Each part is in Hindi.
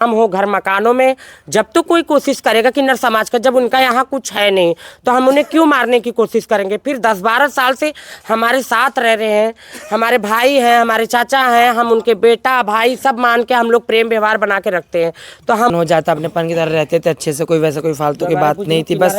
हम हो घर मकानों में, जब तो कोई कोशिश करेगा किन्नर समाज का, जब उनका यहाँ कुछ है नहीं तो हम उन्हें क्यों मारने की कोशिश करेंगे। फिर 10-12 साल से हमारे साथ रह रहे हैं, हमारे भाई हैं, हमारे चाचा हैं, हम उनके बेटा भाई सब मान के हम लोग प्रेम व्यवहार बना के रखते हैं। तो हम हो जाता अपनेपन की तरह रहते थे अच्छे से, कोई वैसा कोई फालतू की बात नहीं थी। बस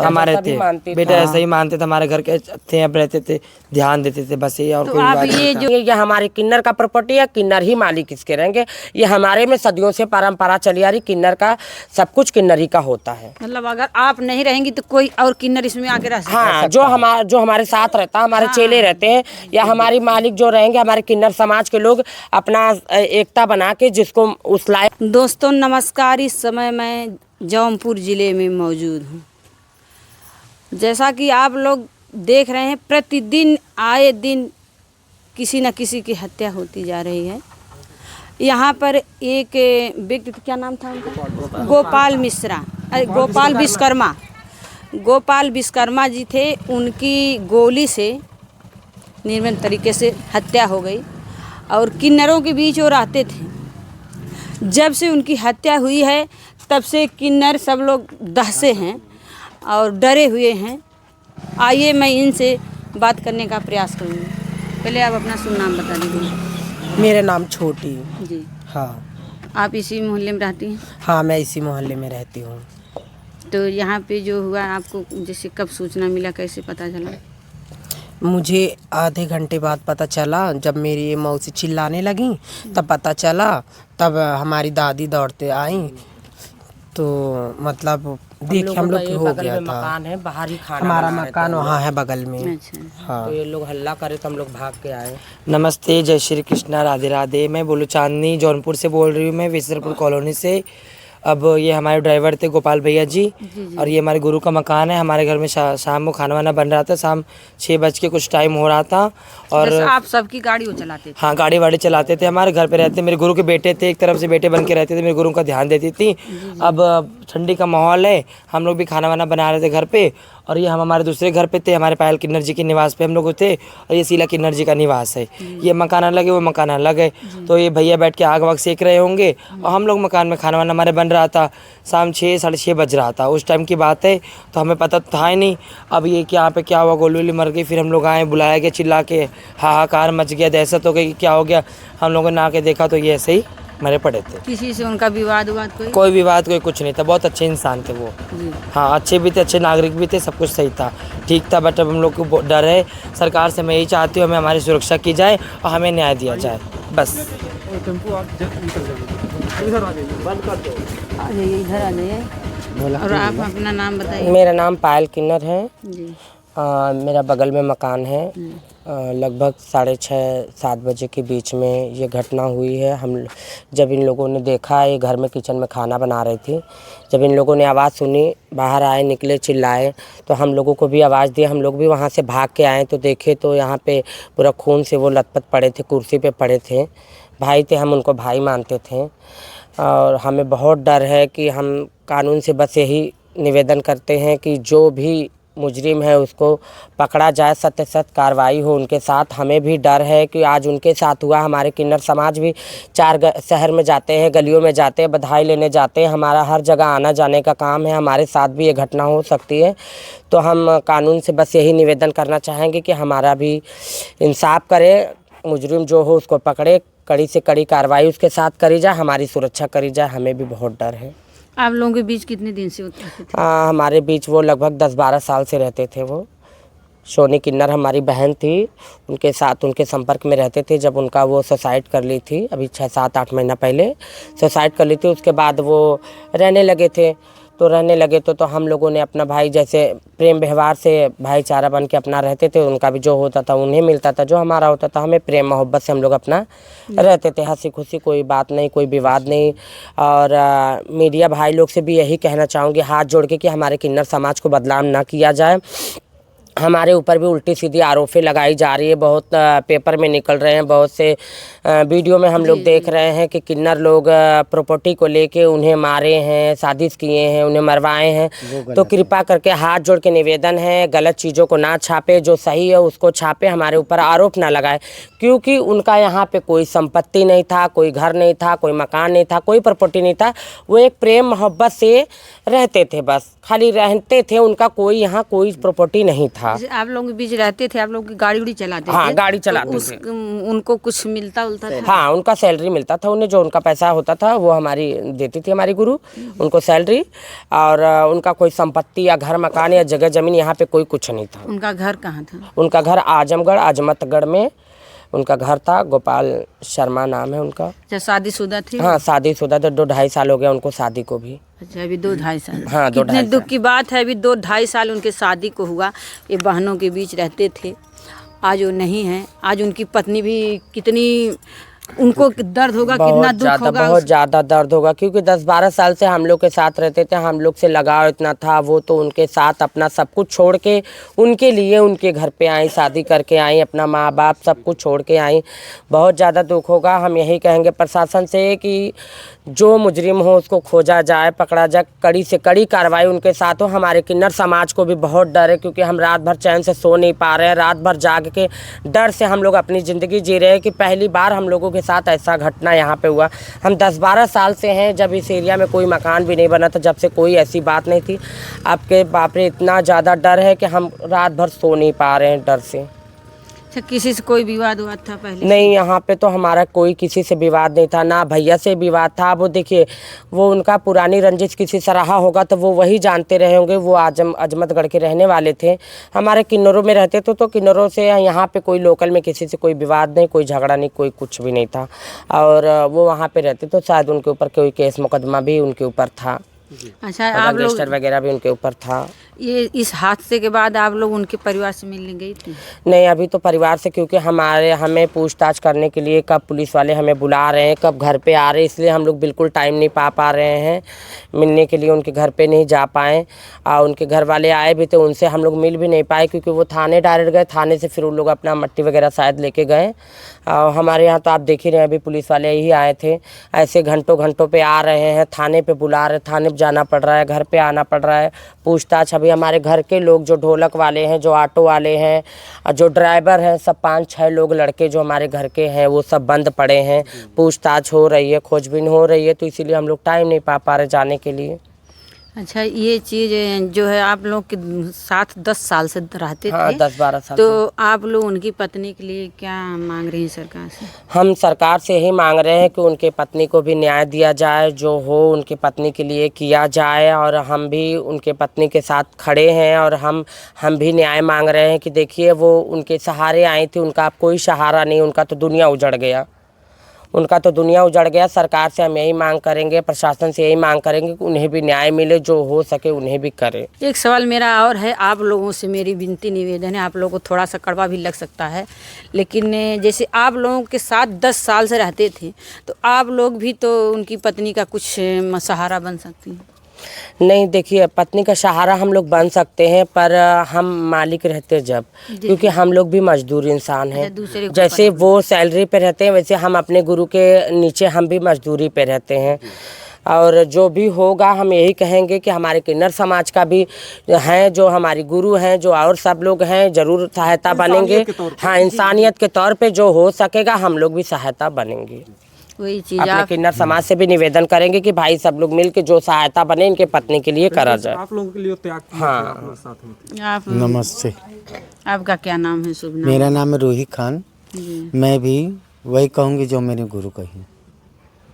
हमारे थे बेटा ऐसे ही मानते थे, हमारे घर के थे, अब रहते थे, ध्यान देते थे, बस ये। और तो कोई आप बात ये जो ये हमारे किन्नर का प्रॉपर्टी है, किन्नर ही मालिक इसके रहेंगे। ये हमारे में सदियों से परंपरा चली आ रही, किन्नर का सब कुछ किन्नर ही का होता है। मतलब अगर आप नहीं रहेंगी तो कोई और किन्नर इसमें आके रह सकता है। हाँ, जो हमारे साथ रहता है, हमारे चेले रहते हैं या हमारी मालिक जो रहेंगे, हमारे किन्नर समाज के लोग अपना एकता बना के जिसको उस लायक। दोस्तों नमस्कार, इस समय मैं जौनपुर ज़िले में मौजूद हूँ। जैसा कि आप लोग देख रहे हैं, प्रतिदिन आए दिन किसी न किसी की हत्या होती जा रही है। यहाँ पर एक व्यक्ति, क्या नाम था उनका, गोपाल मिश्रा, गोपाल विश्वकर्मा जी थे। उनकी गोली से निर्मम तरीके से हत्या हो गई और किन्नरों के बीच वो रहते थे। जब से उनकी हत्या हुई है तब से किन्नर सब लोग दहसे हैं और डरे हुए हैं। आइए मैं इनसे बात करने का प्रयास करूँगी। पहले आप अपना शुभ नाम बता दीजिए। मेरा नाम छोटी जी। हाँ। आप इसी मोहल्ले में रहती हैं? हाँ, मैं इसी मोहल्ले में रहती हूँ। तो यहाँ पे जो हुआ आपको जैसे कब सूचना मिला, कैसे पता चला? मुझे आधे घंटे बाद पता चला, जब मेरी मौसी चिल्लाने लगी तब पता चला। तब हमारी दादी दौड़ते आई तो मतलब देखिए हम लोग हो गया था। मकान है बाहर ही, खाना हमारा मकान वहाँ है बगल में। अच्छा। हाँ, तो ये लोग हल्ला करे तो हम लोग भाग के आए। नमस्ते, जय श्री कृष्णा, राधे राधे। मैं बोलू चांदनी जौनपुर से बोल रही हूँ, मैं विसरपुर कॉलोनी से। अब ये हमारे ड्राइवर थे गोपाल भैया जी, और ये हमारे गुरु का मकान है। हमारे घर में शाम को खाना वाना बन रहा था, शाम 6 बज के कुछ टाइम हो रहा था। और आप सबकी गाड़ी वो चलाते थे? हाँ, गाड़ी वाड़ी चलाते थे, हमारे घर पे रहते। मेरे गुरु के बेटे थे, एक तरफ से बेटे बन के रहते थे, मेरे गुरु का ध्यान देती थी। अब ठंडी का माहौल है, हम लोग भी खाना वाना बना रहे थे घर पे, और ये हम हमारे दूसरे घर पे थे, हमारे पायल किन्नर जी के निवास पे हम लोग थे, और ये शीला किन्नर जी का निवास है। ये मकान अलग है, वो मकान अलग है। तो ये भैया बैठ के आग वाग सेक रहे होंगे और हम लोग मकान में खाना वाना हमारे बन रहा था। शाम 6 साढ़े 6 बज रहा था, उस टाइम की बात है। तो हमें पता था ही नहीं अब ये यहाँ पे क्या हुआ, गोली वोली मर गई। फिर हम लोग आए, बुलाया गया, चिल्ला के हाहाकार मच गया, दहशत हो गई, क्या हो गया। हम लोगों ने आके देखा तो ये ऐसे ही मरे पड़े थे। किसी से उनका विवाद कोई विवाद कोई कुछ नहीं था, बहुत अच्छे इंसान थे वो। हाँ, अच्छे भी थे, अच्छे नागरिक भी थे, सब कुछ सही था, ठीक था। बट अब हम लोग को डर है, सरकार से मैं यही चाहती हूँ हमें हमारी सुरक्षा की जाए और हमें न्याय दिया जाए, बस। इधर आ जाइए। और आप अपना नाम बताइए। मेरा नाम पायल किन्नर है जी। मेरा बगल में मकान है। लगभग 6:30-7 बजे के बीच में ये घटना हुई है। हम जब इन लोगों ने देखा, ये घर में किचन में खाना बना रही थी, जब इन लोगों ने आवाज़ सुनी, बाहर आए, निकले, चिल्लाए, तो हम लोगों को भी आवाज़ दी। हम लोग भी वहाँ से भाग के आए तो देखे तो यहाँ पे पूरा खून से वो लथपथ पड़े थे, कुर्सी पे पड़े थे। भाई थे, हम उनको भाई मानते थे और हमें बहुत डर है कि हम कानून से बस यही निवेदन करते हैं कि जो भी मुजरिम है उसको पकड़ा जाए, सत्य सत्य कार्रवाई हो उनके साथ। हमें भी डर है कि आज उनके साथ हुआ। हमारे किन्नर समाज भी 4 शहर में जाते हैं, गलियों में जाते हैं, बधाई लेने जाते हैं, हमारा हर जगह आना जाने का काम है। हमारे साथ भी ये घटना हो सकती है, तो हम कानून से बस यही निवेदन करना चाहेंगे कि हमारा भी इंसाफ करे, मुजरिम जो हो उसको पकड़े, कड़ी से कड़ी कार्रवाई उसके साथ करी जाए, हमारी सुरक्षा करी जाए। हमें भी बहुत डर है। आप लोगों के बीच कितने दिन से होते थे? हमारे बीच वो लगभग 10-12 साल से रहते थे। वो सोनी किन्नर हमारी बहन थी, उनके साथ उनके संपर्क में रहते थे। जब उनका वो सुसाइड कर ली थी, अभी 6-7-8 महीना पहले सुसाइड कर ली थी, उसके बाद वो रहने लगे थे। तो रहने लगे तो हम लोगों ने अपना भाई जैसे प्रेम व्यवहार से भाईचारा बन के अपना रहते थे। उनका भी जो होता था उन्हें मिलता था, जो हमारा होता था हमें प्रेम मोहब्बत से हम लोग अपना रहते थे, हंसी खुशी, कोई बात नहीं, कोई विवाद नहीं। और मीडिया भाई लोग से भी यही कहना चाहूँगी हाथ जोड़ के कि हमारे किन्नर समाज को बदनाम ना किया जाए। हमारे ऊपर भी उल्टी सीधी आरोपें लगाई जा रही है। बहुत पेपर में निकल रहे हैं, बहुत से वीडियो में हम लोग देख रहे हैं कि किन्नर लोग प्रॉपर्टी को लेके उन्हें मारे हैं, साजिश किए हैं, उन्हें मरवाए हैं। तो कृपा करके हाथ जोड़ के निवेदन है, गलत चीज़ों को ना छापे, जो सही है उसको छापे, हमारे ऊपर आरोप ना लगाए। क्योंकि उनका यहाँ पे कोई संपत्ति नहीं था, कोई घर नहीं था, कोई मकान नहीं था, कोई प्रॉपर्टी नहीं था। वो एक प्रेम मोहब्बत से रहते थे, बस खाली रहते थे, उनका कोई यहाँ कोई प्रॉपर्टी नहीं था। जैसे आप लोग के बीच रहते थे, आप लोग की गाड़ी उड़ी चलाते थे? हाँ, गाड़ी चलाते तो थे। उनको कुछ मिलता था? हाँ, उनका सैलरी मिलता था, उन्हें जो उनका पैसा होता था वो हमारी देती थी हमारी गुरु उनको सैलरी। और उनका कोई संपत्ति या घर मकान या जगह जमीन यहाँ पे कोई कुछ नहीं था। उनका घर कहाँ था? उनका घर आजमगढ़ अजमतगढ़ में उनका घर था। गोपाल शर्मा नाम है उनका। अच्छा, शादीशुदा थे? हाँ, शादीशुदा। तो 2-2.5 साल हो गया उनको शादी को भी। अच्छा, अभी 2-2.5 साल? हाँ, 2-2.5 कितने साल। दुख की बात है, अभी 2-2.5 साल उनके शादी को हुआ। ये बहनों के बीच रहते थे, आज वो नहीं है। आज उनकी पत्नी भी कितनी, उनको दर्द होगा, कितना दुख होगा। बहुत ज़्यादा दर्द होगा, क्योंकि 10-12 साल से हम लोग के साथ रहते थे, हम लोग से लगाव इतना था। वो तो उनके साथ अपना सब कुछ छोड़ के उनके लिए उनके घर पे आई, शादी करके आई, अपना माँ बाप सब कुछ छोड़ के आई। बहुत ज़्यादा दुख होगा। हम यही कहेंगे प्रशासन से कि जो मुजरिम हो उसको खोजा जाए, पकड़ा जाए, कड़ी से कड़ी कार्रवाई उनके साथ हो। हमारे किन्नर समाज को भी बहुत डर है, क्योंकि हम रात भर चैन से सो नहीं पा रहे हैं। रात भर जाग के डर से हम लोग अपनी ज़िंदगी जी रहे हैं कि पहली बार हम लोगों के साथ ऐसा घटना यहाँ पे हुआ। हम 10-12 साल से हैं, जब इस एरिया में कोई मकान भी नहीं बना था, जब से कोई ऐसी बात नहीं थी। अब के बाप रे, इतना ज़्यादा डर है कि हम रात भर सो नहीं पा रहे हैं डर से। अच्छा, किसी से कोई विवाद हुआ था पहले? नहीं, यहाँ पे तो हमारा कोई किसी से विवाद नहीं था, ना भैया से विवाद था। वो देखिए, वो उनका पुरानी रंजिश किसी से रहा होगा तो वो वही जानते रहे होंगे। वो अजमतगढ़ के रहने वाले थे, हमारे किन्नरों में रहते थे। तो किन्नरों से यहाँ पे कोई लोकल में किसी से कोई विवाद नहीं, कोई झगड़ा नहीं, कोई कुछ भी नहीं था। और वो वहाँ पे रहते तो शायद उनके ऊपर कोई केस मुकदमा भी उनके ऊपर था। अच्छा, आप लोग रजिस्टर वगैरह भी उनके ऊपर था। ये इस हादसे के बाद आप लोग उनके परिवार से मिलने गई थी? नहीं, अभी तो परिवार से, क्योंकि हमें पूछताछ करने के लिए कब पुलिस वाले हमें बुला रहे हैं, कब घर पे आ रहे हैं, इसलिए हम लोग बिल्कुल टाइम नहीं पा रहे हैं मिलने के लिए। उनके घर पे नहीं जा पाए, और उनके घर वाले आए भी तो उनसे हम लोग मिल भी नहीं पाए, क्योंकि वो थाने डायरेक्ट गए। थाने से फिर उन लोग अपना मट्टी वगैरह शायद लेके गए। और हमारे यहाँ तो आप देख ही रहे हैं, अभी पुलिस वाले ही आए थे। ऐसे घंटों पे आ रहे हैं, थाने पे बुला रहे, थाने पे जाना पड़ रहा है, घर पे आना पड़ रहा है। पूछताछ अभी हमारे घर के लोग, जो ढोलक वाले हैं, जो ऑटो वाले हैं, जो ड्राइवर हैं, सब 5-6 लोग लड़के जो हमारे घर के हैं, वो सब बंद पड़े हैं। पूछताछ हो रही है, खोजबीन हो रही है, तो इसीलिए हम लोग टाइम नहीं पा रहे जाने के लिए। अच्छा, ये चीज़ जो है आप लोग के साथ 10 साल से रहते हाँ, थे? 10-12 साल। तो आप लोग उनकी पत्नी के लिए क्या मांग रही हैं सरकार से? हम सरकार से यही मांग रहे हैं कि उनके पत्नी को भी न्याय दिया जाए, जो हो उनकी पत्नी के लिए किया जाए। और हम भी उनके पत्नी के साथ खड़े हैं, और हम भी न्याय मांग रहे हैं कि देखिए, वो उनके सहारे आई थी, उनका अब कोई सहारा नहीं, उनका तो दुनिया उजड़ गया, उनका तो दुनिया उजड़ गया। सरकार से हम यही मांग करेंगे, प्रशासन से यही मांग करेंगे कि उन्हें भी न्याय मिले, जो हो सके उन्हें भी करे। एक सवाल मेरा और है, आप लोगों से मेरी विनती निवेदन है, आप लोगों को थोड़ा सा कड़वा भी लग सकता है, लेकिन जैसे आप लोगों के साथ 10 साल से रहते थे, तो आप लोग भी तो उनकी पत्नी का कुछ सहारा बन सकती हैं। नहीं, देखिए, पत्नी का सहारा हम लोग बन सकते हैं, पर हम मालिक रहते जब, क्योंकि हम लोग भी मजदूर इंसान हैं। जैसे वो सैलरी पे रहते हैं, वैसे हम अपने गुरु के नीचे हम भी मजदूरी पे रहते हैं। और जो भी होगा, हम यही कहेंगे कि हमारे किन्नर समाज का भी हैं, जो हमारी गुरु हैं, जो और सब लोग हैं, ज़रूर सहायता बनेंगे। हाँ, इंसानियत के तौर पे जो हो सकेगा हम लोग भी सहायता बनेंगे। वही चीज़ अपने किन्नर समाज से भी निवेदन करेंगे कि भाई सब लोग मिल के जो सहायता बने इनके पत्नी के लिए करा जाए। आप लोगों के लिए त्याग किया हाँ। साथ में। आप, नमस्ते, आपका क्या नाम है? शुभ नाम? मेरा नाम है रूही खान। जी। मैं भी वही कहूँगी जो मेरे गुरु कही।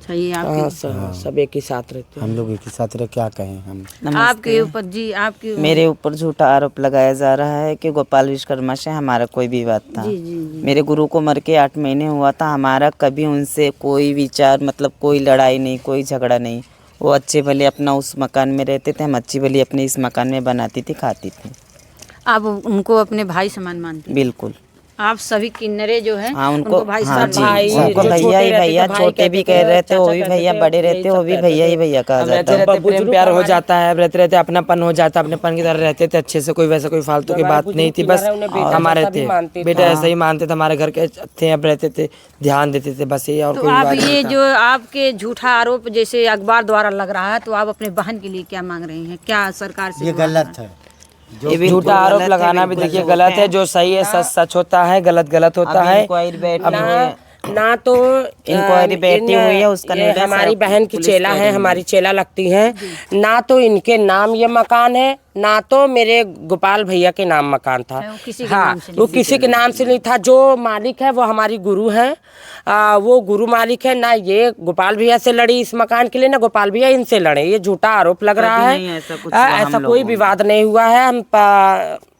सही, हाँ, सब एक ही साथ रहते हैं। हम लोग एक ही साथ रह, क्या कहें हम। आपके ऊपर जी, आपके मेरे ऊपर झूठा आरोप लगाया जा रहा है कि गोपाल विश्वकर्मा से हमारा कोई विवाद था। जी जी जी। मेरे गुरु को मर के 8 महीने हुआ था। हमारा कभी उनसे कोई विचार, मतलब कोई लड़ाई नहीं, कोई झगड़ा नहीं। वो अच्छे भले अपना उस मकान में रहते थे, हम अच्छी भले अपने इस मकान में बनाती थी, खाती थी। आप उनको अपने भाई समान मानते हैं? बिल्कुल। आप सभी किन्नरे जो हैं हाँ उनको भाई हाँ साहब जी भाई, उनको जो भैया छोटे ही रहते भैया थे, भाई छोटे भी कहते कह थे, रहे थे वो चाचा भी कहते भैया थे, बड़े यही रहते सब वो भी कहते भैया ही भैया कहा अब जाता रहते है। रहते प्रेम बुजुर्ग प्यार हो हमारे- जाता है, अब रहते रहते अपनापन हो जाता है, अपनेपन की तरह रहते थे अच्छे से, कोई वैसा कोई फालतू की बात नहीं थी, बस उन्हें बेटा हमारे जैसा भी थे मानते थे। बेटा ऐसा ही मानते थे, हमारे घर के थे, अब रहते थे ध्यान देते थे, बस ये और तो कोई आप बात नहीं ये था। जो आपके झूठा आरोप जैसे अखबार द्वारा लग रहा है, तो आप अपने बहन के लिए क्या मांग रही हैं, क्या सरकार से ये मांग रही हैं? गलत है। ये भी झूठा आरोप लगाना भी देखिए गलत है, जो सही है सच सच होता है, गलत गलत होता अभी है। इंक्वायरी बैठी हुई ना है। ना तो इंक्वायरी बैठी इन- हुई है, उसका ये निर्णय हमारी सब बहन की पुलिस चेला है, करेगी। हमारी चेला लगती है। ना तो इनके नाम ये मकान है, ना तो मेरे गोपाल भैया के नाम मकान था। वो किसी के हाँ, नाम से वो किसी के नाम से नहीं था। जो मालिक है वो हमारी गुरु है, वो गुरु मालिक है। ना ये गोपाल भैया से लड़ी इस मकान के लिए, ना गोपाल भैया इनसे लड़े। ये झूठा आरोप लग रहा कभी है। नहीं ऐसा कुछ हुआ हम ऐसा लोगों कोई में। विवाद नहीं हुआ है। हम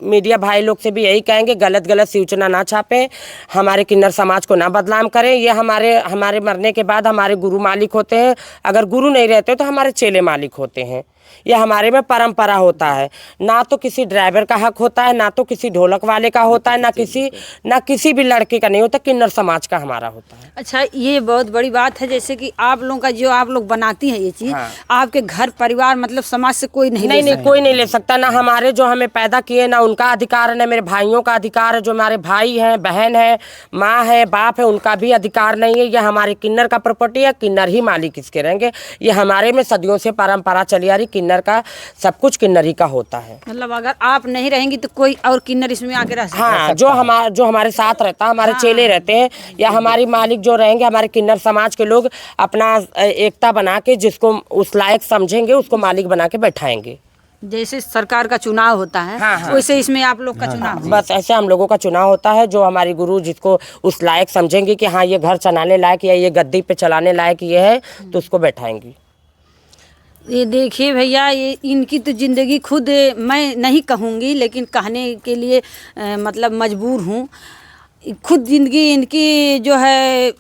मीडिया भाई लोग से भी यही कहेंगे, गलत गलत सूचना ना छापें, हमारे किन्नर समाज को ना बदनाम करें। ये हमारे मरने के बाद हमारे गुरु मालिक होते हैं। अगर गुरु नहीं रहते तो हमारे चेले मालिक होते हैं। ये हमारे में परंपरा होता है। ना तो किसी ड्राइवर का हक होता है, ना तो किसी ढोलक वाले का होता है, ना किसी भी लड़के का नहीं होता। किन्नर समाज का हमारा होता है। अच्छा, ये बहुत बड़ी बात है, जैसे कि आप लोगों का जो आप लोग बनाती हैं ये चीज़, हाँ। आपके घर परिवार मतलब समाज से कोई नहीं नहीं, कोई नहीं ले सकता। ना हमारे जो हमें पैदा किए, ना उनका अधिकार है, ना मेरे भाइयों का अधिकार है। जो हमारे भाई हैं, बहन है, माँ है, बाप है, उनका भी अधिकार नहीं है। ये हमारे किन्नर का प्रॉपर्टी है। किन्नर ही मालिक इसके रहेंगे। ये हमारे में सदियों से परंपरा चली आ रही। किन्नर का सब कुछ किन्नर ही का होता है। मतलब अगर आप नहीं रहेंगी तो कोई और किन्नर इसमें आके रह सकता है। हाँ, जो हमारे साथ रहता है, हमारे चेले रहते हैं या हमारी मालिक जो रहेंगे, हमारे किन्नर समाज के लोग अपना एकता बना के जिसको उस लायक समझेंगे उसको मालिक बना के बैठाएंगे। जैसे सरकार का चुनाव होता है, हाँ। वैसे इसमें आप लोग का चुनाव होगा। बस ऐसे हम लोगों का चुनाव होता है। जो हमारी गुरु जिसको उस लायक समझेंगे कि हाँ ये घर चलाने लायक या ये गद्दी पे चलाने लायक ये है, तो उसको बैठाएंगी। ये देखिए भैया, ये इनकी तो ज़िंदगी खुद मैं नहीं कहूँगी, लेकिन कहने के लिए मतलब मजबूर हूँ। खुद ज़िंदगी इनकी जो है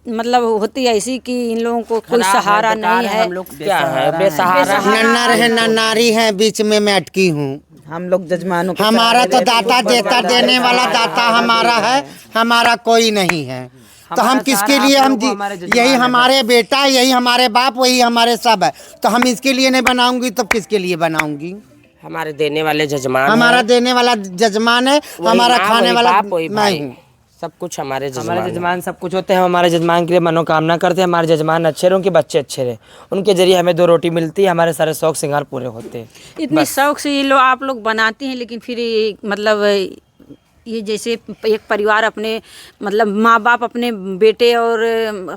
मतलब होती है ऐसी कि इन लोगों को कोई सहारा नहीं है। हम लोग क्या है, बेसहारा है। न नर है न नारी है, बीच में मैं अटकी हूँ। हम लोग जजमानों के हमारा सहारे तो रहते हैं, दाता ऊपर देता वाला देने है, वाला दाता हमारा है, हमारा कोई नहीं है। तो हम हमारा किसके सहारा लिए आप हम लोगों को हमारे जजमान यही है बस। हमारे बेटा, यही हमारे बाप, वही हमारे सब है। तो हम इसके लिए नहीं बनाऊंगी तो किसके लिए बनाऊंगी? हमारे देने वाले जजमान हमारा हैं। देने वाला जजमान है, वही हमारा माँ, खाने वही वाला बाप, वही मैं भाई। हूँ। सब कुछ हमारे हमारे जजमान हैं। जजमान सब कुछ होते हैं। हमारे जजमान के लिए मनोकामना करते हैं, हमारे जजमान अच्छे रहे, उनके बच्चे अच्छे रहे, उनके जरिए हमें 2 रोटी मिलती है, हमारे सारे शौक श्रृंगार पूरे होते हैं। इतनी शौक से ये लोग आप लोग बनाती हैं, लेकिन फिर ये मतलब ये जैसे एक परिवार अपने मतलब माँ बाप अपने बेटे और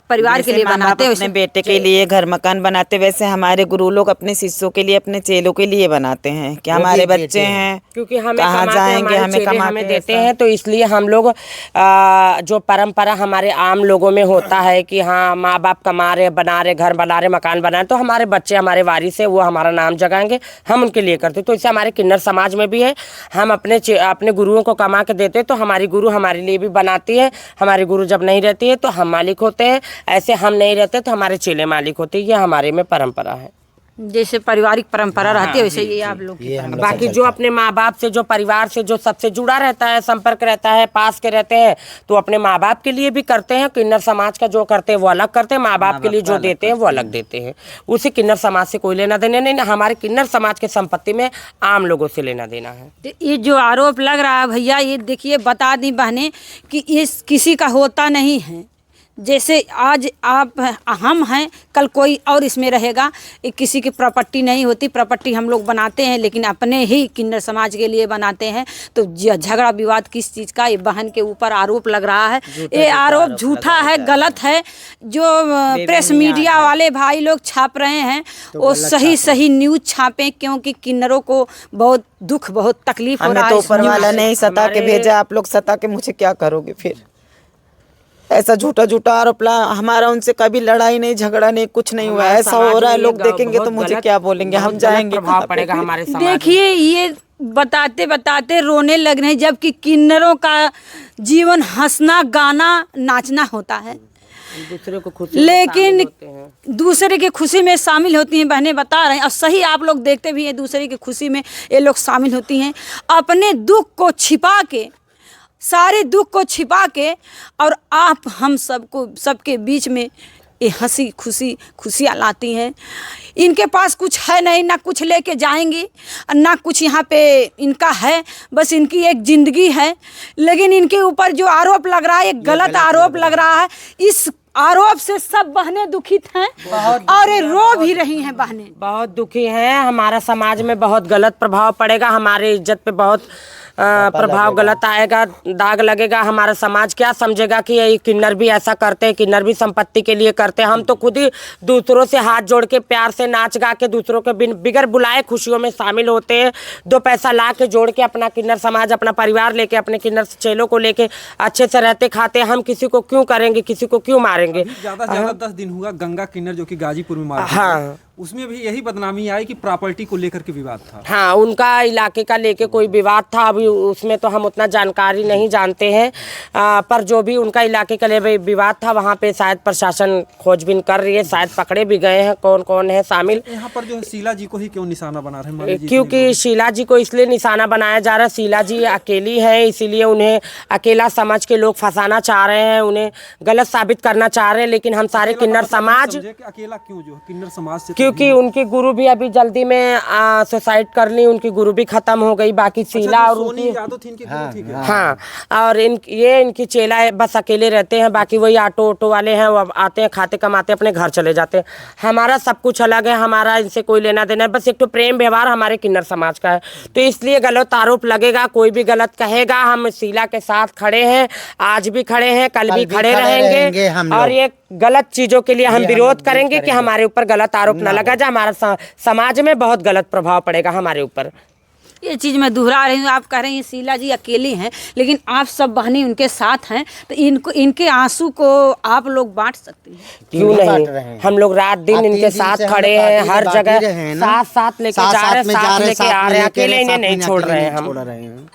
परिवार के जैसे लिए माँ बाप बनाते हैं, अपने बेटे के लिए घर मकान बनाते, वैसे हमारे गुरु लोग अपने शिष्यों के लिए, अपने चेलों के लिए बनाते हैं कि हमारे बच्चे हैं, क्योंकि हमें कहाँ कमाते जाएंगे, हमारे हमें चेले कमाते हमें हैं देते ऐसा। हैं। तो इसलिए हम लोग जो परंपरा हमारे आम लोगों में होता है कि हाँ माँ बाप कमा रहे, बना रहे, घर बना रहे, मकान बना रहे, तो हमारे बच्चे हमारे वारिस है, वो हमारा नाम जगाएंगे, हम उनके लिए करते। तो इससे हमारे किन्नर समाज में भी है। हम अपने गुरुओं को कमा के देते, तो हमारी गुरु हमारे लिए भी बनाती है। हमारी गुरु जब नहीं रहती है तो हम मालिक होते हैं। ऐसे हम नहीं रहते तो हमारे चेले मालिक होते हैं। ये हमारे में परंपरा है। जैसे पारिवारिक परंपरा रहती है, वैसे ये आप लोग की परंपरा। बाकी जो अपने माँ बाप से, जो परिवार से, जो सबसे जुड़ा रहता है, संपर्क रहता है, पास के रहते हैं, तो अपने माँ बाप के लिए भी करते हैं। किन्नर समाज का जो करते हैं वो अलग करते हैं, माँ बाप के लिए जो देते हैं वो अलग देते हैं। उसे किन्नर समाज से कोई लेना देना नहीं। हमारे किन्नर समाज के संपत्ति में आम लोगों से लेना देना है। तो ये जो आरोप लग रहा है भैया, ये देखिए बता दी बहनें कि ये किसी का होता नहीं है। जैसे आज आप हम हैं, कल कोई और इसमें रहेगा। ये किसी की प्रॉपर्टी नहीं होती। प्रॉपर्टी हम लोग बनाते हैं, लेकिन अपने ही किन्नर समाज के लिए बनाते हैं। तो झगड़ा विवाद किस चीज़ का? ये बहन के ऊपर आरोप लग रहा है। ये आरोप झूठा है, गलत है। जो प्रेस मीडिया वाले भाई लोग छाप रहे हैं वो सही न्यूज़ छापें, क्योंकि किन्नरों को बहुत दुख, बहुत तकलीफ हो हमें रहा तो है। ऊपर वाला नहीं सता के भेजा, आप लोग सता के मुझे क्या करोगे फिर? ऐसा झूठा आरोप ला। हमारा उनसे कभी लड़ाई नहीं, झगड़ा नहीं, कुछ नहीं हुआ। ऐसा हो रहा है, लोग देखेंगे तो मुझे क्या बोलेंगे? हम जाएंगे प्रभाव पड़ेगा हमारे समाज में। देखिए, ये बताते बताते रोने लग रहे हैं, जबकि किन्नरों का जीवन हंसना, गाना, नाचना होता है। दूसरे को खुशी लेकिन दूसरे की खुशी में शामिल होती हैं। बहनें बता रहे हैं, और सही आप लोग देखते भी हैं, दूसरे की खुशी में ये लोग शामिल होती हैं। अपने दुख को छिपा के सारे दुख को छिपा के और आप हम सबको सबके बीच में ये हंसी खुशियाँ लाती हैं। इनके पास कुछ है नहीं, ना कुछ लेके जाएंगी ना कुछ यहाँ पे इनका है, बस इनकी एक ज़िंदगी है। लेकिन इनके ऊपर जो आरोप लग रहा है, एक गलत आरोप लग रहा है, इस आरोप से सब बहनें दुखित हैं और ये रो भी रही हैं बहनें। बहुत दुखी हैं। हमारा समाज में बहुत गलत प्रभाव पड़ेगा, हमारी इज्जत पे बहुत प्रभाव गलत आएगा, दाग लगेगा। हमारा समाज क्या समझेगा कि ये किन्नर भी ऐसा करते हैं, किन्नर भी संपत्ति के लिए करते हैं। हम तो खुद ही दूसरों से हाथ जोड़ के प्यार से नाच गा के दूसरों के बिगर बुलाए खुशियों में शामिल होते हैं। 2 पैसा ला के जोड़ के अपना किन्नर समाज, अपना परिवार लेके, अपने किन्नर चेलों को लेके अच्छे से रहते खाते। हम किसी को क्यों करेंगे, किसी को क्यों मारेंगे। ज्यादा से ज्यादा 10 दिन हुआ गंगा किन्नर जो कि गाजीपुर में मारा, हाँ, उसमें भी यही बदनामी आई कि प्रॉपर्टी को लेकर के विवाद था। हाँ, उनका इलाके का लेके कोई विवाद था। अभी उसमें तो हम उतना जानकारी नहीं जानते हैं, पर जो भी उनका इलाके का लेके विवाद था वहाँ पे शायद प्रशासन खोजबीन कर रही है, शायद पकड़े भी गए हैं कौन कौन है शामिल। यहाँ पर जो है शीला जी को ही क्यों निशाना बना रहे हैं? क्योंकि शीला जी को इसलिए निशाना बनाया जा रहा है, शीला जी अकेली है, इसीलिए उन्हें अकेला समझ के लोग फंसाना चाह रहे हैं, उन्हें गलत साबित करना चाह रहे हैं। लेकिन हम सारे किन्नर समाज, अकेला क्यों जो किन्नर समाज से, क्योंकि उनकी गुरु भी अभी जल्दी में सुसाइड कर ली, उनकी गुरु भी खत्म हो गई। बाकी शीला और उनकी, हाँ, और इनकी चेला है, बस अकेले रहते हैं। बाकी वही ऑटो वाले हैं, वो आते हैं, खाते कमाते अपने घर चले जाते हैं। हमारा सब कुछ अलग है, हमारा इनसे कोई लेना देना है। बस एक तो प्रेम व्यवहार हमारे किन्नर समाज का है, तो इसलिए गलत आरोप लगेगा, कोई भी गलत कहेगा। हम शीला के साथ खड़े हैं, आज भी खड़े हैं, कल भी खड़े रहेंगे और ये गलत चीजों के लिए हम विरोध करेंगे कि हमारे ऊपर गलत आरोप न लगा जाए। हमारा समाज में बहुत गलत प्रभाव पड़ेगा हमारे ऊपर। ये चीज़ मैं दोहरा रही हूँ। आप कह रही हैं शीला जी अकेली हैं, लेकिन आप सब बहनें उनके साथ हैं, तो इनके आंसू को आप लोग बांट सकते हैं। क्यों नहीं, हम लोग रात दिन इनके साथ खड़े हैं, हर जगह साथ लेके जा रहे हैं, साथ लेके आ रहे हैं, अकेले इन्हें नहीं छोड़ रहे हैं। हम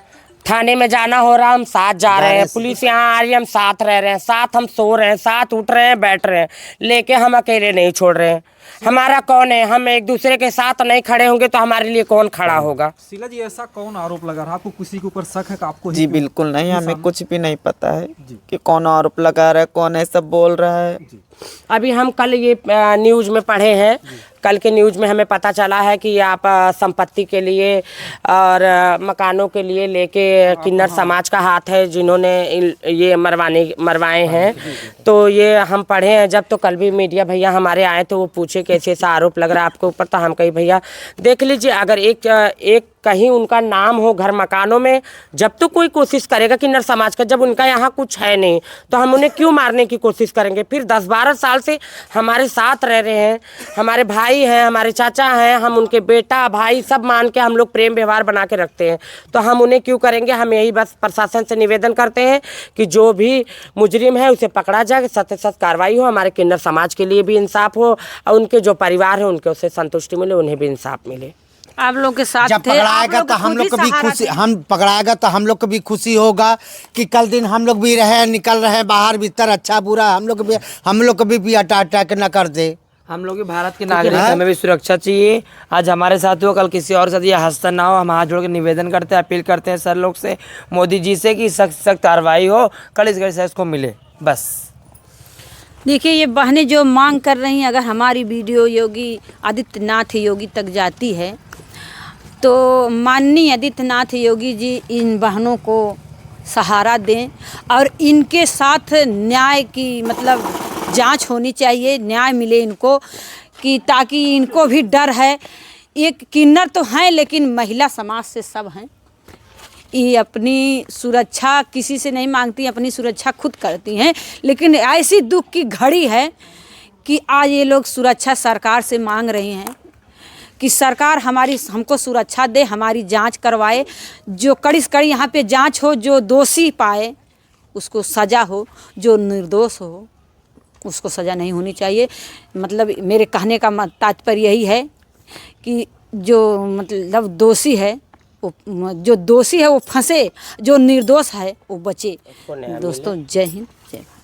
थाने में जाना हो रहा, हम साथ जा रहे हैं, पुलिस यहाँ आ रही है, हम साथ रह रहे हैं, साथ हम सो रहे हैं, साथ उठ रहे हैं, बैठ रहे हैं, लेके हम अकेले नहीं छोड़ रहे हैं। हमारा कौन है, हम एक दूसरे के साथ नहीं खड़े होंगे तो हमारे लिए कौन खड़ा होगा। शीला जी, ऐसा कौन आरोप लगा रहा है? आपको किसी के ऊपर शक है कि आपको? जी बिल्कुल नहीं, हमें कुछ भी नहीं पता है कि कौन आरोप लगा रहा है, कौन ऐसा बोल रहा है। अभी हम कल ये न्यूज़ में पढ़े हैं, कल के न्यूज़ में हमें पता चला है कि आप संपत्ति के लिए और मकानों के लिए लेके किन्नर समाज का हाथ है, जिन्होंने ये मरवाए हैं। तो ये हम पढ़े हैं जब, तो कल भी मीडिया भैया हमारे आए तो वो पूछे कैसे ऐसा आरोप लग रहा है आपके ऊपर, तो हम कही भैया देख लीजिए, अगर एक कहीं उनका नाम हो घर मकानों में, जब तो कोई कोशिश करेगा किन्नर समाज का, जब उनका यहाँ कुछ है नहीं तो हम उन्हें क्यों मारने की कोशिश करेंगे। फिर 10-12 साल से हमारे साथ रह रहे हैं, हमारे भाई हैं, हमारे चाचा हैं, हम उनके बेटा भाई सब मान के हम लोग प्रेम व्यवहार बना के रखते हैं, तो हम उन्हें क्यों करेंगे। हम यही बस प्रशासन से निवेदन करते हैं कि जो भी मुजरिम है उसे पकड़ा जाए, सख्त से सख्त कार्रवाई हो, हमारे किन्नर समाज के लिए भी इंसाफ हो और उनके जो परिवार है उनके उससे संतुष्टि मिले, उन्हें भी इंसाफ मिले। आप लोग के साथ जब पकड़ाएगा तो हम लोग को भी खुशी, हम पकड़ाएगा तो हम लोग को भी खुशी होगा कि कल दिन हम लोग भी रहे, निकल रहे बाहर भीतर, अच्छा बुरा हम लोग को भी अटैक न कर दे। हम लोग भी भारत के नागरिक, हमें भी सुरक्षा चाहिए। आज हमारे साथ हुआ, कल किसी और साथ ये हादसा ना हो। हम हाथ जोड़ के निवेदन करते हैं, अपील करते हैं सर लोग से, मोदी जी से कि सख्त सख्त कार्रवाई हो, कल इस घर से इसको मिले। बस देखिए, ये बहनें जो मांग कर रही हैं, अगर हमारी वीडियो योगी आदित्यनाथ योगी तक जाती है तो माननीय आदित्यनाथ योगी जी इन बहनों को सहारा दें और इनके साथ न्याय की मतलब जांच होनी चाहिए, न्याय मिले इनको, कि ताकि इनको भी डर है। एक किन्नर तो हैं लेकिन महिला समाज से सब हैं, ये अपनी सुरक्षा किसी से नहीं मांगती, अपनी सुरक्षा खुद करती हैं। लेकिन ऐसी दुख की घड़ी है कि आज ये लोग सुरक्षा सरकार से मांग रही हैं कि सरकार हमको सुरक्षा दे, हमारी जांच करवाए, जो कड़ी से कड़ी यहाँ पे जांच हो, जो दोषी पाए उसको सज़ा हो, जो निर्दोष हो उसको सज़ा नहीं होनी चाहिए। मतलब मेरे कहने का तात्पर्य यही है कि जो मतलब दोषी है वो फंसे, जो निर्दोष है वो बचे। दोस्तों, जय हिंद, जय भारत।